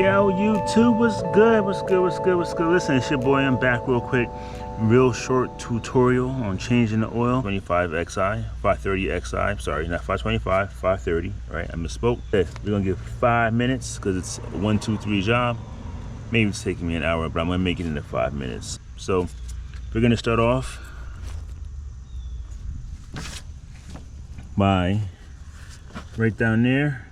Yo, YouTube, what's good? What's good? What's good? What's good? Listen, it's your boy. I'm back real quick. Real short tutorial on changing the oil. 25 XI, 530 XI. Sorry, not 525, 530. Right? I misspoke. Okay, we're gonna give 5 minutes because it's a 1, 2, 3 job. Maybe it's taking me an hour, but I'm gonna make it into 5 minutes. So we're gonna start off by right down there.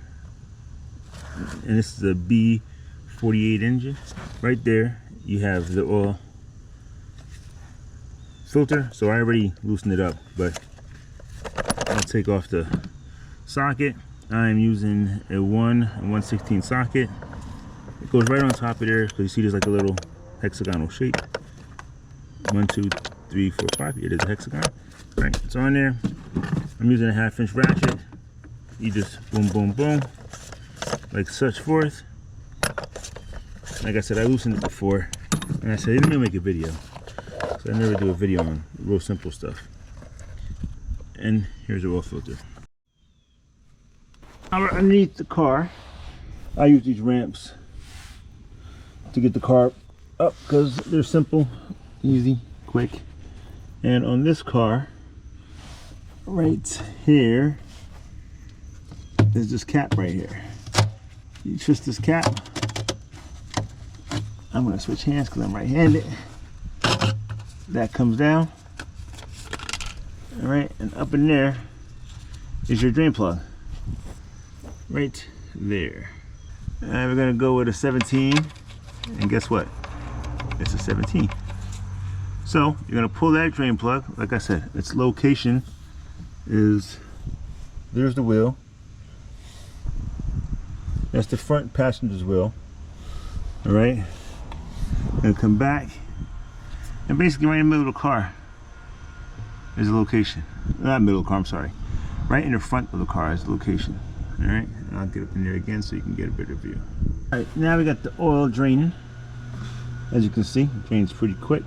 And this is a B48 engine. Right there you have the oil filter. So I already loosened it up, but I'll take off the socket. I'm using a 1/116 socket. It goes right on top of there, because you see there's like a little hexagonal shape. 1, 2, 3, 4, 5. It is a hexagon. Right, it's on there. I'm using a 1/2" ratchet. You just boom, boom, boom, like such forth. Like I said, I loosened it before, and I said, let me make a video. So I never do a video on real simple stuff. And here's the oil filter. Underneath the car, I use these ramps to get the car up because they're simple, easy, quick. And on this car, right here, there's this cap right here. You twist this cap. I'm gonna switch hands because I'm right-handed. That comes down. All right, and up in there is your drain plug. Right there. And we're gonna go with a 17, and guess what? It's a 17. So you're gonna pull that drain plug. Like I said, its location is, there's the wheel. That's the front passenger's wheel. All right, and come back, and basically right in the middle of the car is the location. Not middle of the car, I'm sorry. Right in the front of the car is the location. All right, and I'll get up in there again so you can get a better view. All right, now we got the oil draining. As you can see, it drains pretty quick.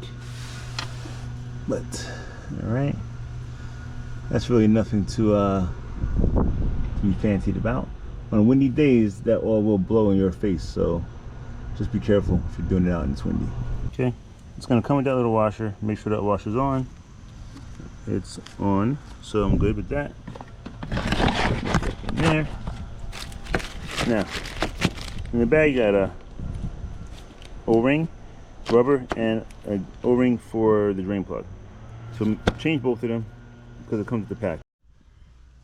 But all right, that's really nothing to be fancied about. On windy days, that oil will blow in your face, so just be careful if you're doing it out and it's windy. Okay, it's gonna come with that little washer. Make sure that washer's on. It's on, so I'm good with that. In there. Now, in the bag, you got a O-ring, rubber, and an O-ring for the drain plug. So change both of them because it comes with the pack.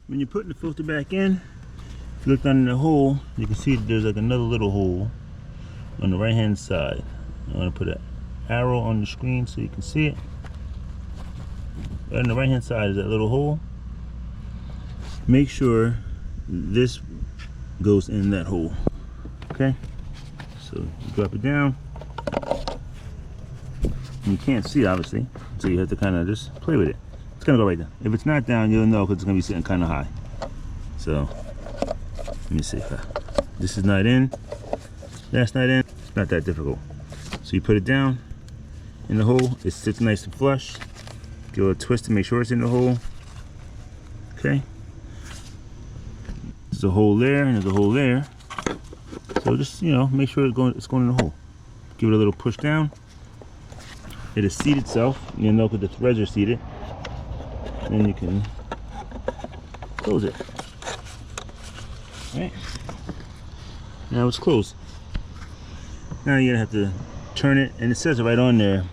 When you're putting the filter back in, if you look down in the hole, you can see there's like another little hole on the right hand side. I'm going to put an arrow on the screen so you can see it. Right on the right hand side is that little hole. Make sure this goes in that hole. Okay? So you drop it down. And you can't see, obviously, so you have to kind of just play with it. It's going to go right down. If it's not down, you'll know because it's going to be sitting kind of high. So let me see. This is not in. That's not in. It's not that difficult. So you put it down in the hole. It sits nice and flush. Give it a twist to make sure it's in the hole. Okay. There's a hole there and there's a hole there. So just, you know, make sure it's going in the hole. Give it a little push down. It'll seat itself. You'll know because the threads are seated. And you can close it. Right. Now it's closed. Now you're gonna have to turn it, and it says it right on there,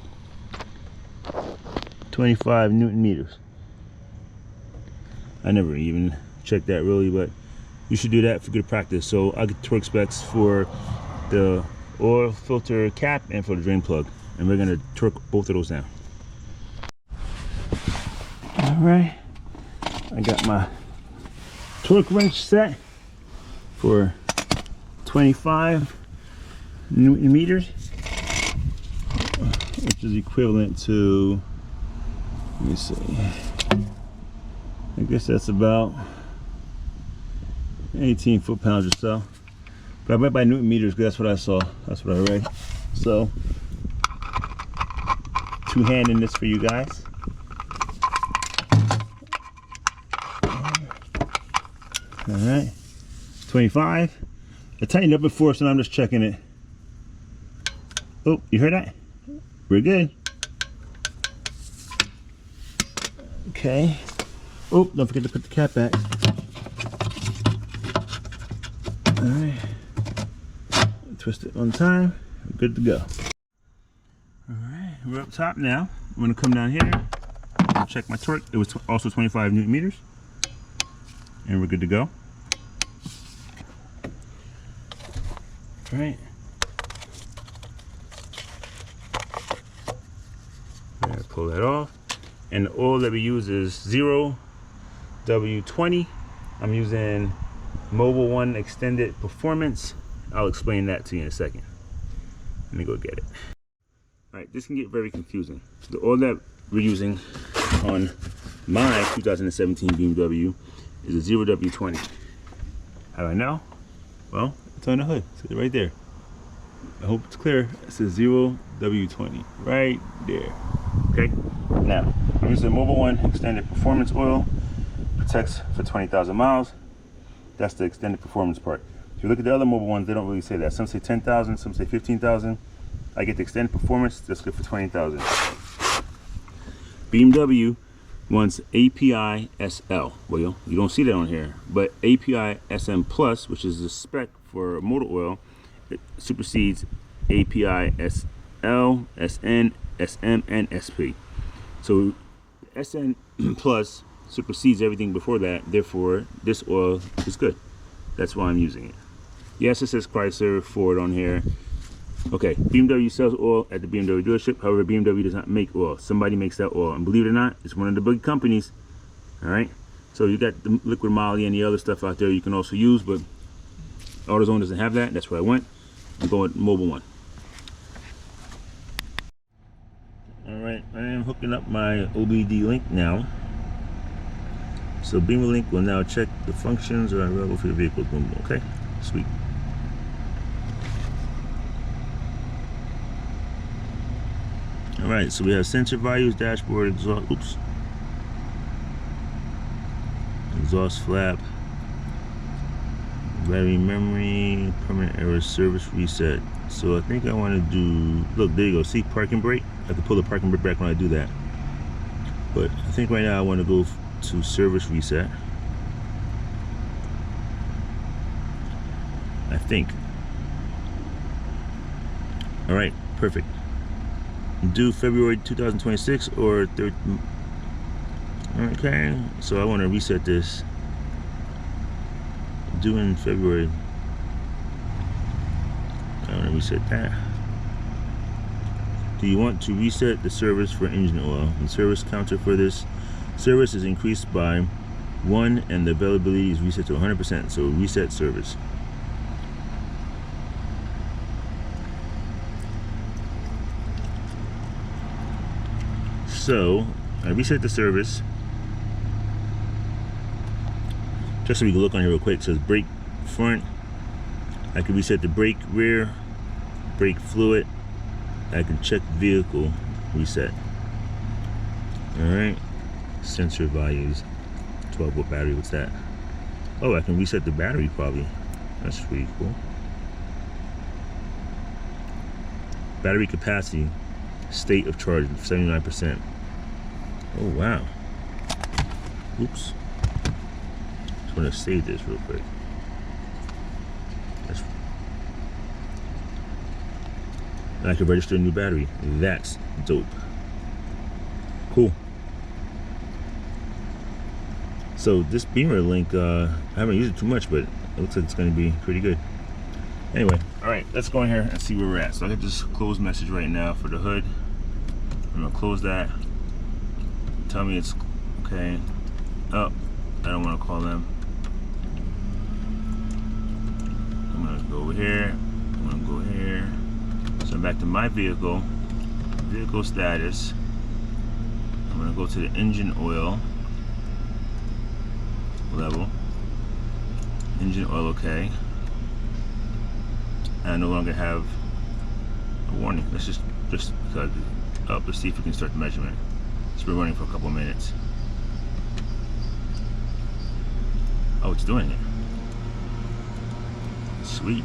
25 Newton meters. I never even checked that really, but you should do that for good practice. So I'll get torque specs for the oil filter cap and for the drain plug, and we're gonna torque both of those down. All right, I got my torque wrench set for 25 Newton meters, which is equivalent to, let me see, I guess that's about 18 foot-pounds or so. But I went by Newton meters because that's what I saw, that's what I read. So, two-handing this for you guys. All right, 25. I tightened up before, so now I'm just checking it. Oh, you heard that? We're good. Okay. Oh, don't forget to put the cap back. Alright. Twist it one time. We're good to go. Alright, we're up top now. I'm going to come down here. Check my torque. It was also 25 Newton meters. And we're good to go. Alright. Pull that off. And the oil that we use is 0W20. I'm using Mobile One Extended Performance. I'll explain that to you in a second. Let me go get it. Alright, this can get very confusing. The oil that we're using on my 2017 BMW is a 0W20. How do I know? Well, it's on the hood. It's right there. I hope it's clear. It says 0W20 right there. Okay, now I'm using Mobile One Extended Performance Oil. Protects for 20,000 miles. That's the extended performance part. If you look at the other Mobile Ones, they don't really say that. Some say 10,000, some say 15,000. I get the extended performance. That's good for 20,000. BMW wants API SL. Well, you don't see that on here, but API SM Plus, which is the spec for motor oil, it supersedes API SL, SN, SM, and SP. So SN Plus supersedes everything before that. Therefore, this oil is good. That's why I'm using it. Yes, it says Chrysler, Ford on here. Okay, BMW sells oil at the BMW dealership. However, BMW does not make oil. Somebody makes that oil, and believe it or not, it's one of the big companies. All right. So you got the liquid moly and the other stuff out there you can also use, but AutoZone doesn't have that. That's where I went. I'm going with Mobile One. Alright, I am hooking up my OBD link now. So Beamer Link will now check the functions or available for your vehicle. Boom, okay, sweet. Alright, so we have sensor values, dashboard, exhaust, exhaust flap, battery memory, permanent error, service reset. So I think I want to do, look, there you go, see parking brake? I can pull the parking brake back when I do that. But I think right now I want to go to service reset. I think. Alright, perfect. Do February 2026 or 3rd. Okay, so I want to reset this. Due in February. I want to reset that. Do you want to reset the service for engine oil? The service counter for this service is increased by 1 and the availability is reset to 100%. So reset service. So I reset the service. Just so we can look on here real quick. It says brake front. I can reset the brake rear, brake fluid. I can check vehicle reset. Alright. Sensor values. 12 volt battery, what's that? Oh, I can reset the battery probably. That's pretty cool. Battery capacity. State of charge, 79%. Oh wow. Oops. Just want to save this real quick. I can register a new battery. That's dope. Cool. So this Beamer link, I haven't used it too much, but it looks like it's going to be pretty good. Anyway, all right, let's go in here and see where we're at. So I got this close message right now for the hood. I'm gonna close that. Tell me it's okay. Oh, I don't want to call them. I'm gonna go over here. I'm gonna go here. So I'm back to my vehicle. Vehicle status. I'm gonna go to the engine oil level. Engine oil okay. I no longer have a warning. Let's just because let's see if we can start the measurement. It's been running for a couple of minutes. Oh, it's doing it. Sweet.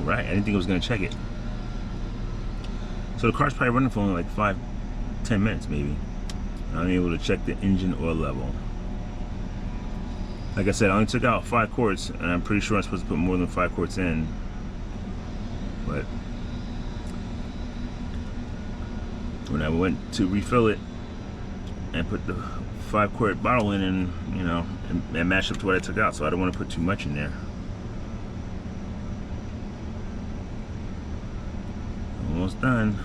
right, I didn't think it was gonna check it. So the car's probably running for only like 5-10 minutes maybe. I'm able to check the engine oil level. Like I said, I only took out 5 quarts, and I'm pretty sure I'm supposed to put more than 5 quarts in. But when I went to refill it and put the 5-quart bottle in, and you know, and matched up to what I took out, so I don't want to put too much in there. Almost done.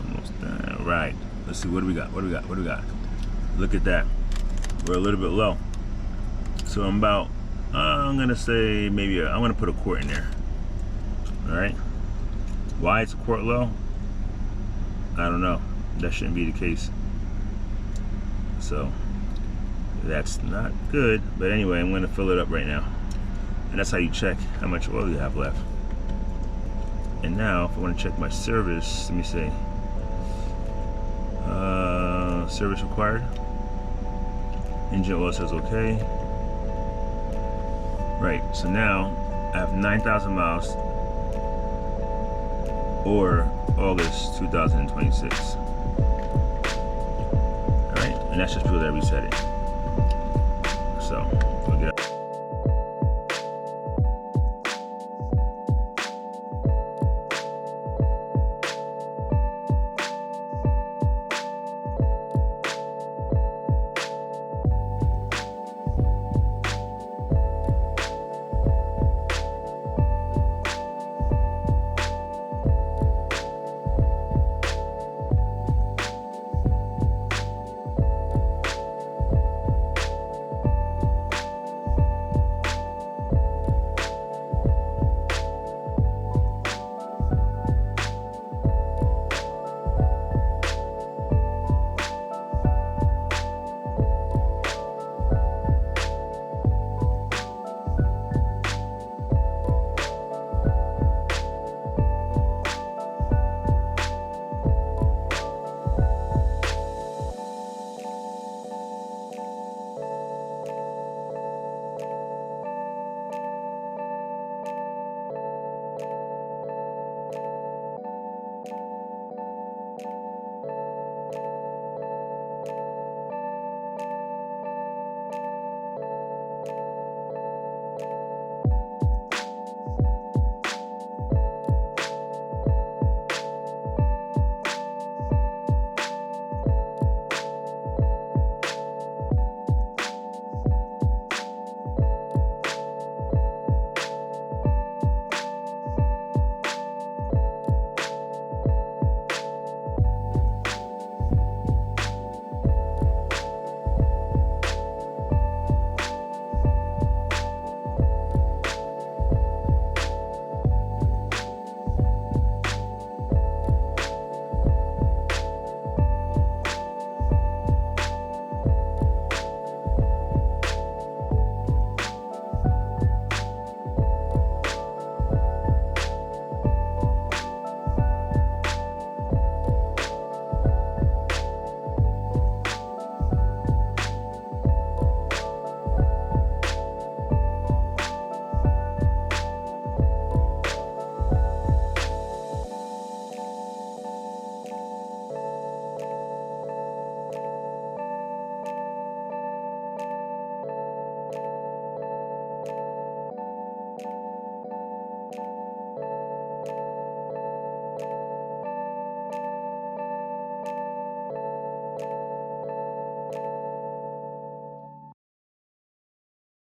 Almost done. All right. Let's see, what do we got? What do we got? What do we got? Look at that. We're a little bit low. So I'm about, I'm gonna say maybe I'm gonna put a quart in there. All right. Why it's a quart low? I don't know. That shouldn't be the case. So that's not good. But anyway, I'm gonna fill it up right now. And that's how you check how much oil you have left. And now, if I want to check my service, let me see. Service required. Engine oil says okay. Right, so now I have 9,000 miles, or August 2026. All right, and that's just because I reset it.